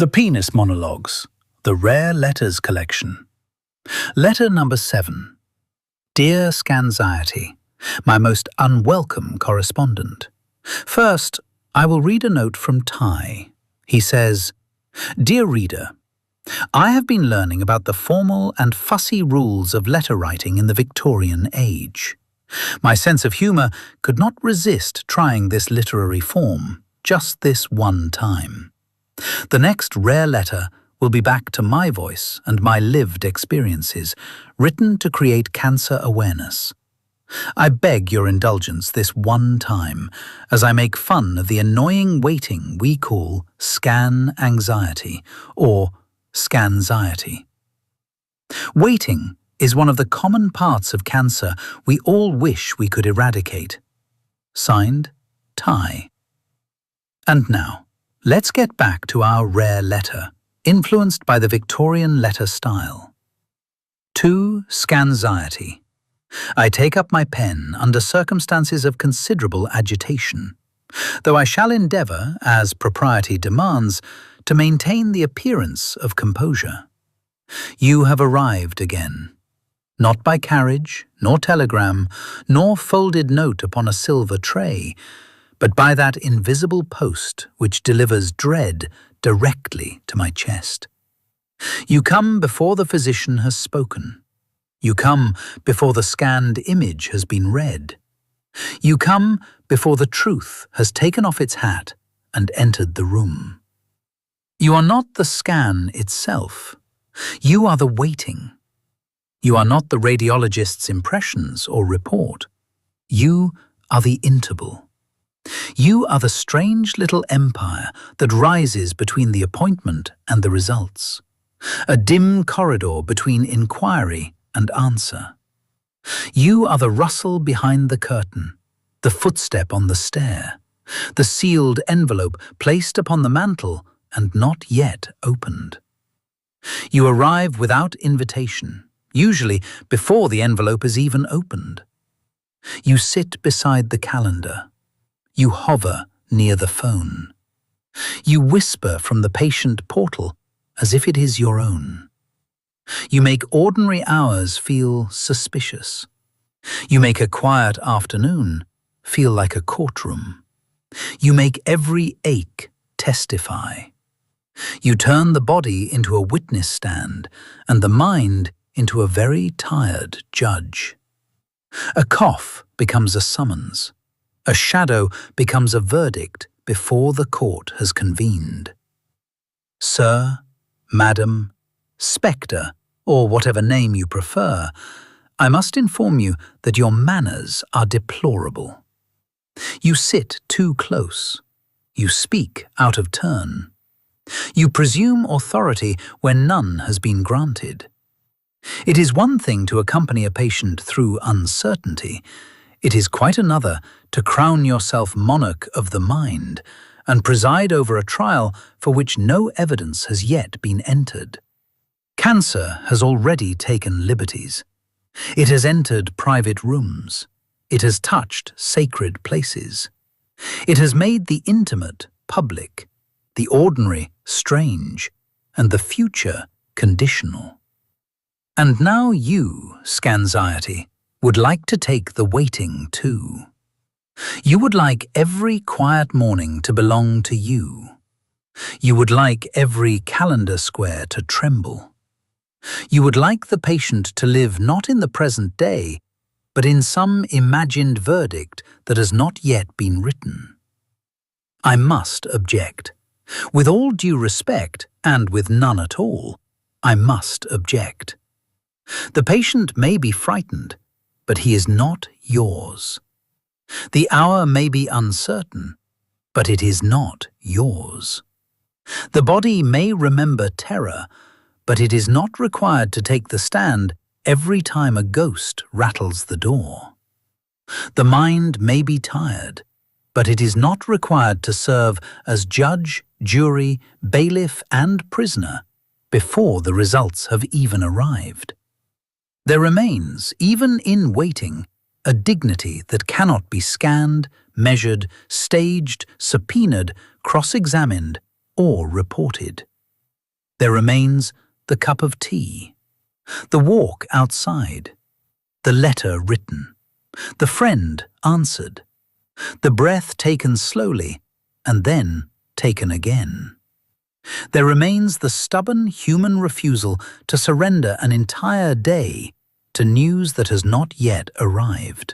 The Penis Monologues, the Rare Letters Collection. Letter number 7. Dear Scanxiety, my most unwelcome correspondent. First, I will read a note from Ty. He says, Dear reader, I have been learning about the formal and fussy rules of letter writing in the Victorian age. My sense of humour could not resist trying this literary form, just this one time. The next rare letter will be back to my voice and my lived experiences, written to create cancer awareness. I beg your indulgence this one time as I make fun of the annoying waiting we call scan-anxiety or Scanxiety. Waiting is one of the common parts of cancer we all wish we could eradicate. Signed, Ty. And now, let's get back to our rare letter, influenced by the Victorian letter style. To Scanxiety. I take up my pen under circumstances of considerable agitation, though I shall endeavour, as propriety demands, to maintain the appearance of composure. You have arrived again, not by carriage, nor telegram, nor folded note upon a silver tray, but by that invisible post which delivers dread directly to my chest. You come before the physician has spoken. You come before the scanned image has been read. You come before the truth has taken off its hat and entered the room. You are not the scan itself. You are the waiting. You are not the radiologist's impressions or report. You are the interval. You are the strange little empire that rises between the appointment and the results, a dim corridor between inquiry and answer. You are the rustle behind the curtain, the footstep on the stair, the sealed envelope placed upon the mantel and not yet opened. You arrive without invitation, usually before the envelope is even opened. You sit beside the calendar. You hover near the phone. You whisper from the patient portal as if it is your own. You make ordinary hours feel suspicious. You make a quiet afternoon feel like a courtroom. You make every ache testify. You turn the body into a witness stand and the mind into a very tired judge. A cough becomes a summons. A shadow becomes a verdict before the court has convened. Sir, Madam, Spectre, or whatever name you prefer, I must inform you that your manners are deplorable. You sit too close. You speak out of turn. You presume authority where none has been granted. It is one thing to accompany a patient through uncertainty. It is quite another to crown yourself monarch of the mind and preside over a trial for which no evidence has yet been entered. Cancer has already taken liberties. It has entered private rooms. It has touched sacred places. It has made the intimate public, the ordinary strange, and the future conditional. And now you, Scanxiety, would like to take the waiting too. You would like every quiet morning to belong to you. You would like every calendar square to tremble. You would like the patient to live not in the present day, but in some imagined verdict that has not yet been written. I must object. With all due respect, and with none at all, I must object. The patient may be frightened, but he is not yours. The hour may be uncertain, but it is not yours. The body may remember terror, but it is not required to take the stand every time a ghost rattles the door. The mind may be tired, but it is not required to serve as judge, jury, bailiff, and prisoner before the results have even arrived. There remains, even in waiting, a dignity that cannot be scanned, measured, staged, subpoenaed, cross-examined, or reported. There remains the cup of tea, the walk outside, the letter written, the friend answered, the breath taken slowly and then taken again. There remains the stubborn human refusal to surrender an entire day to news that has not yet arrived.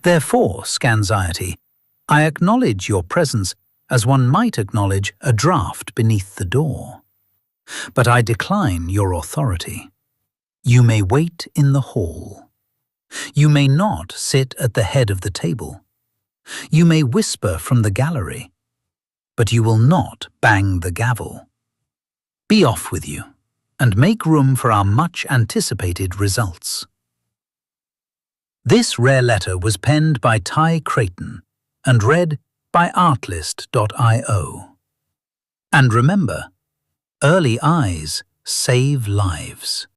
Therefore, Scanxiety, I acknowledge your presence as one might acknowledge a draught beneath the door. But I decline your authority. You may wait in the hall. You may not sit at the head of the table. You may whisper from the gallery, but you will not bang the gavel. Be off with you, and make room for our much-anticipated results. This rare letter was penned by Ty Creighton and read by Artlist.io. And remember, early eyes save lives.